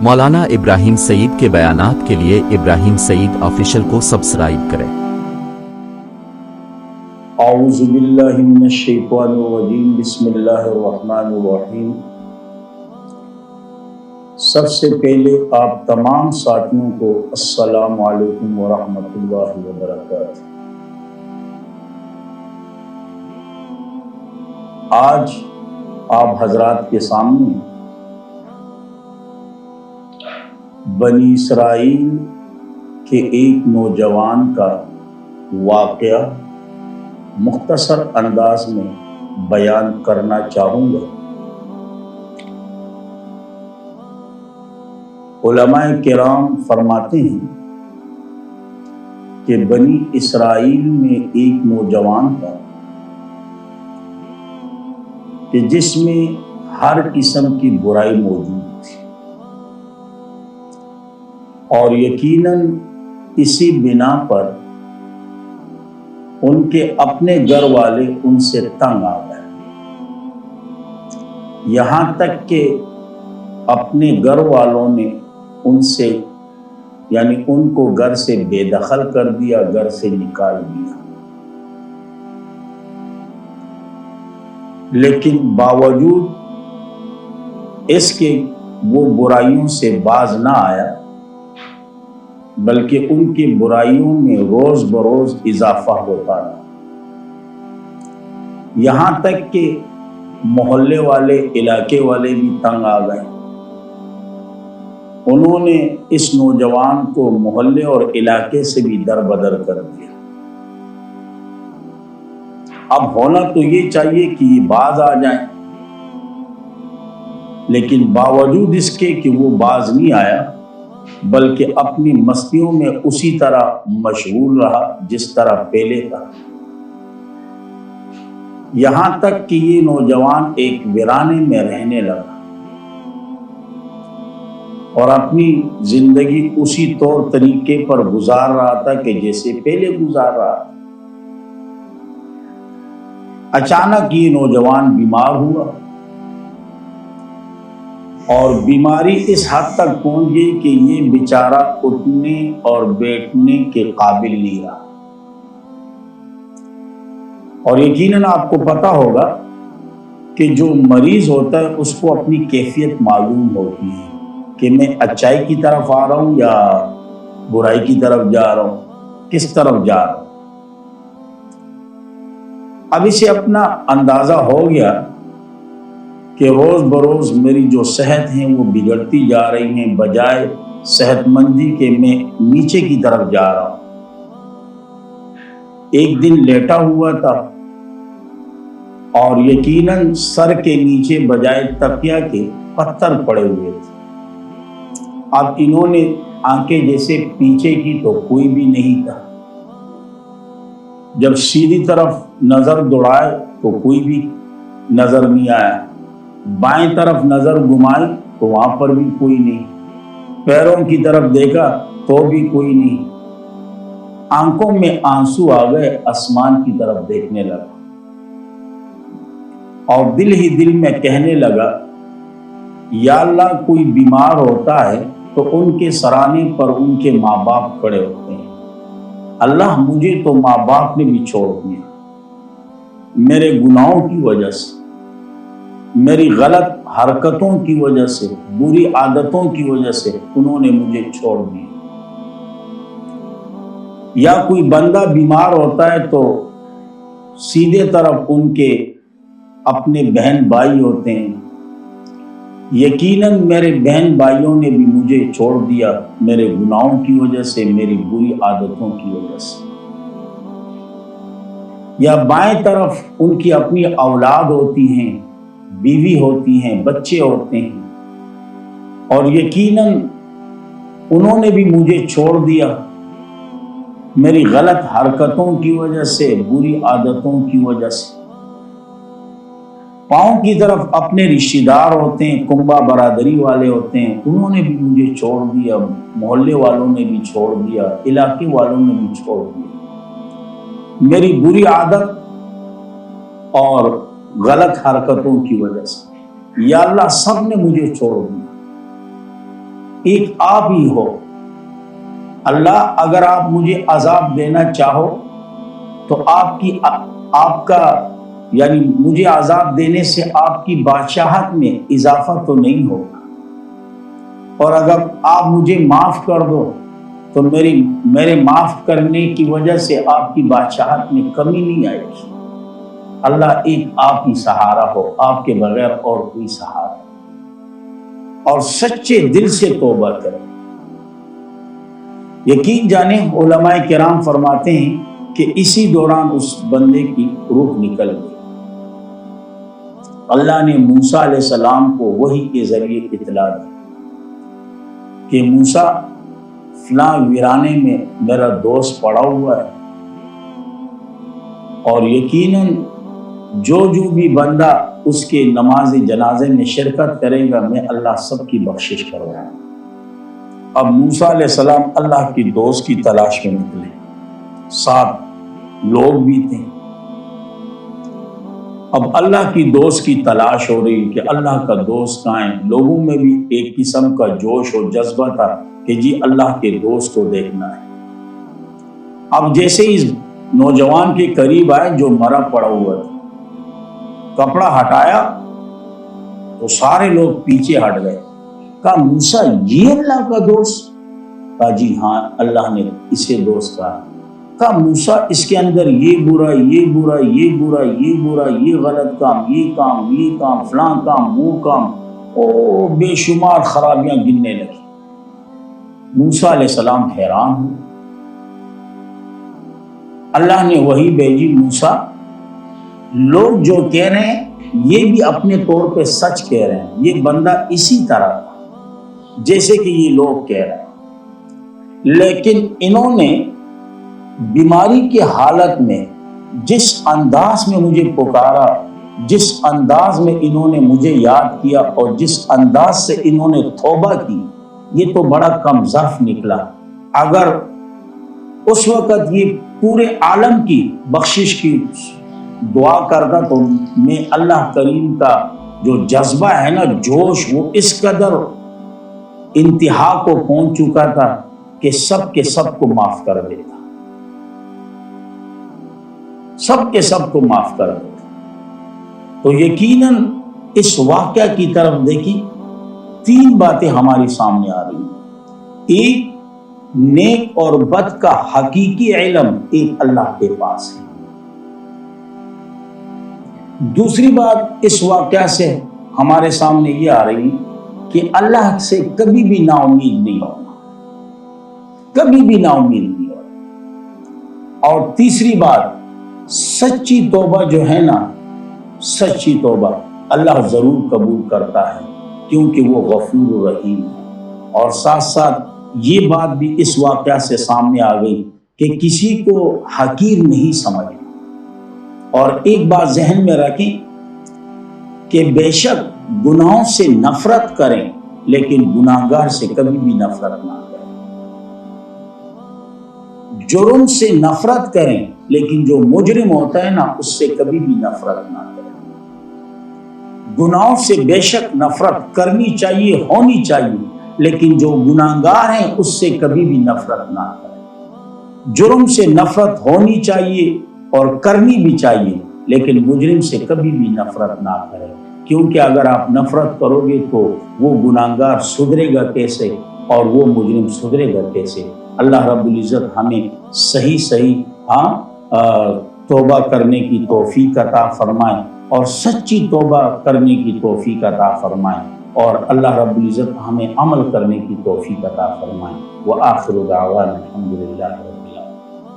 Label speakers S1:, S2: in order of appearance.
S1: مولانا ابراہیم سعید کے بیانات کے لیے ابراہیم سعید آفیشل کو سبسکرائب کریں۔
S2: اعوذ باللہ من الشیطان الرجیم، بسم اللہ الرحمن الرحیم۔ سب سے پہلے آپ تمام ساتھیوں کو السلام علیکم ورحمۃ اللہ وبرکاتہ۔ آج آپ حضرات کے سامنے بنی اسرائیل کے ایک نوجوان کا واقعہ مختصر انداز میں بیان کرنا چاہوں گا۔ علماء کرام فرماتے ہیں کہ بنی اسرائیل میں ایک نوجوان تھا کہ جس میں ہر قسم کی برائی موجود تھی، اور یقیناً اسی بنا پر ان کے اپنے گھر والے ان سے تنگ آ گئے، یہاں تک کہ اپنے گھر والوں نے ان سے یعنی ان کو گھر سے بے دخل کر دیا، گھر سے نکال دیا۔ لیکن باوجود اس کے وہ برائیوں سے باز نہ آیا، بلکہ ان کی برائیوں میں روز بروز اضافہ ہوتا رہا، یہاں تک کہ محلے والے، علاقے والے بھی تنگ آ گئے۔ انہوں نے اس نوجوان کو محلے اور علاقے سے بھی دربدر کر دیا۔ اب ہونا تو یہ چاہیے کہ یہ باز آ جائیں، لیکن باوجود اس کے کہ وہ باز نہیں آیا، بلکہ اپنی مستیوں میں اسی طرح مشغول رہا جس طرح پہلے تھا، یہاں تک کہ یہ نوجوان ایک ویرانے میں رہنے لگا اور اپنی زندگی اسی طور طریقے پر گزار رہا تھا کہ جیسے پہلے گزار رہا تھا۔ اچانک یہ نوجوان بیمار ہوا، اور بیماری اس حد تک پہنچ گئی کہ یہ بیچارہ اٹھنے اور بیٹھنے کے قابل نہیں رہا۔ اور یقیناً آپ کو پتا ہوگا کہ جو مریض ہوتا ہے اس کو اپنی کیفیت معلوم ہوتی ہے کہ میں اچائی کی طرف آ رہا ہوں یا برائی کی طرف جا رہا ہوں، کس طرف جا رہا ہوں۔ اب اسے اپنا اندازہ ہو گیا کہ روز بروز میری جو صحت ہیں وہ بگڑتی جا رہی ہیں، بجائے صحت مندی کے میں نیچے کی طرف جا رہا ہوں۔ ایک دن لیٹا ہوا تھا اور یقیناً سر کے نیچے بجائے تکیہ کے پتھر پڑے ہوئے تھے۔ اب انہوں نے آنکھیں جیسے پیچھے کی تو کوئی بھی نہیں تھا، جب سیدھی طرف نظر دوڑائے تو کوئی بھی نظر نہیں آیا، بائیں طرف نظر گھمائی تو وہاں پر بھی کوئی نہیں، پیروں کی طرف دیکھا تو بھی کوئی نہیں۔ آنکھوں میں آنسو آ گئے، آسمان کی طرف دیکھنے لگا اور دل ہی دل میں کہنے لگا، یا اللہ، کوئی بیمار ہوتا ہے تو ان کے سرانے پر ان کے ماں باپ کھڑے ہوتے ہیں، اللہ مجھے تو ماں باپ نے بھی چھوڑ دیا، میرے گناہوں کی وجہ سے، میری غلط حرکتوں کی وجہ سے، بری عادتوں کی وجہ سے انہوں نے مجھے چھوڑ دیا۔ یا کوئی بندہ بیمار ہوتا ہے تو سیدھے طرف ان کے اپنے بہن بھائی ہوتے ہیں، یقیناً میرے بہن بھائیوں نے بھی مجھے چھوڑ دیا میرے گناہوں کی وجہ سے، میری بری عادتوں کی وجہ سے۔ یا بائیں طرف ان کی اپنی اولاد ہوتی ہیں، بیوی ہوتی ہیں، بچے ہوتے ہیں، اور یقیناً انہوں نے بھی مجھے چھوڑ دیا میری غلط حرکتوں کی وجہ سے، بری عادتوں کی وجہ سے۔ پاؤں کی طرف اپنے رشتہ دار ہوتے ہیں، کنبہ برادری والے ہوتے ہیں، انہوں نے بھی مجھے چھوڑ دیا، محلے والوں نے بھی چھوڑ دیا، علاقے والوں نے بھی چھوڑ دیا، میری بری عادت اور غلط حرکتوں کی وجہ سے۔ یا اللہ، سب نے مجھے چھوڑ دیا۔ ایک آپ ہی ہو۔ اللہ اگر آپ مجھے عذاب دینا چاہو تو آپ کا یعنی مجھے عذاب دینے سے آپ کی بادشاہت میں اضافہ تو نہیں ہوگا، اور اگر آپ مجھے معاف کر دو تو میرے معاف کرنے کی وجہ سے آپ کی بادشاہت میں کمی نہیں آئے گی۔ اللہ ایک آپ ہی سہارا ہو، آپ کے بغیر اور کوئی سہارا، اور سچے دل سے توبہ کریں۔ یقین جانیں علماء کرام فرماتے ہیں کہ اسی دوران اس بندے کی روح نکل گئی۔ اللہ نے موسیٰ علیہ السلام کو وحی کے ذریعے اطلاع دی کہ موسیٰ فلاں ویرانے میں میرا دوست پڑا ہوا ہے، اور یقیناً جو بھی بندہ اس کے نماز جنازے میں شرکت کرے گا میں اللہ سب کی بخشش کروں گا۔ اب موسیٰ علیہ السلام اللہ کی دوست کی تلاش میں نکلے، ساتھ لوگ بھی تھے۔ اب اللہ کی دوست کی تلاش ہو رہی کہ اللہ کا دوست کہاں ہے۔ لوگوں میں بھی ایک قسم کا جوش اور جذبہ تھا کہ جی اللہ کے دوست کو دیکھنا ہے۔ اب جیسے اس نوجوان کے قریب آئے جو مرا پڑا ہوا تھا، کپڑا ہٹایا تو سارے لوگ پیچھے ہٹ گئے۔ کہا موسیٰ یہ اللہ کا دوست؟ کہا جی ہاں اللہ نے اسے دوست کہا۔ کہا موسیٰ اس کے اندر یہ برا، یہ برا، یہ برا، یہ برا، یہ غلط کام، یہ کام، یہ کام، فلاں کام، وہ کام، او بے شمار خرابیاں گننے لگی۔ موسیٰ علیہ السلام حیران ہوئے۔ اللہ نے وحی بھیجی، موسیٰ لوگ جو کہہ رہے ہیں یہ بھی اپنے طور پہ سچ کہہ رہے ہیں، یہ بندہ اسی طرح تھا جیسے کہ یہ لوگ کہہ رہے ہیں، لیکن انہوں نے بیماری کے حالت میں جس انداز میں مجھے پکارا، جس انداز میں انہوں نے مجھے یاد کیا، اور جس انداز سے انہوں نے توبہ کی، یہ تو بڑا کم ظرف نکلا۔ اگر اس وقت یہ پورے عالم کی بخشش کی دعا کرتا تو میں اللہ کریم کا جو جذبہ ہے نا، جوش، وہ اس قدر انتہا کو پہنچ چکا تھا کہ سب کے سب کو معاف کر دیتا، سب کے سب کو معاف کر دیتا۔ تو یقیناً اس واقعہ کی طرف دیکھیں، تین باتیں ہماری سامنے آ رہی ہیں۔ ایک، نیک اور بد کا حقیقی علم ایک اللہ کے پاس ہے۔ دوسری بات اس واقعہ سے ہمارے سامنے یہ آ رہی کہ اللہ سے کبھی بھی نا امید نہیں ہونا، کبھی بھی نا امید نہیں ہونا۔ اور تیسری بات، سچی توبہ جو ہے نا، سچی توبہ اللہ ضرور قبول کرتا ہے کیونکہ وہ غفور رحیم ہے۔ اور ساتھ ساتھ یہ بات بھی اس واقعہ سے سامنے آ گئی کہ کسی کو حقیر نہیں سمجھنا۔ اور ایک بات ذہن میں رکھیں کہ بے شک گناہوں سے نفرت کریں لیکن گناہگار سے کبھی بھی نفرت نہ کریں۔ جرم سے نفرت کریں لیکن جو مجرم ہوتا ہے نا اس سے کبھی بھی نفرت نہ کریں۔ گناہوں سے بے شک نفرت کرنی چاہیے، ہونی چاہیے، لیکن جو گناہگار ہیں اس سے کبھی بھی نفرت نہ کریں۔ جرم سے نفرت ہونی چاہیے اور کرنی بھی چاہیے، لیکن مجرم سے کبھی بھی نفرت نہ کریں، کیونکہ اگر آپ نفرت کرو گے تو وہ گناہگار سدھرے گا کیسے اور وہ مجرم سدھرے گا کیسے۔ اللہ رب العزت ہمیں صحیح توبہ کرنے کی توفیق عطا فرمائے اور سچی توبہ کرنے کی توفیق عطا فرمائے، اور اللہ رب العزت ہمیں عمل کرنے کی توفیق عطا فرمائے۔ وآخر دعوانا الحمدللہ۔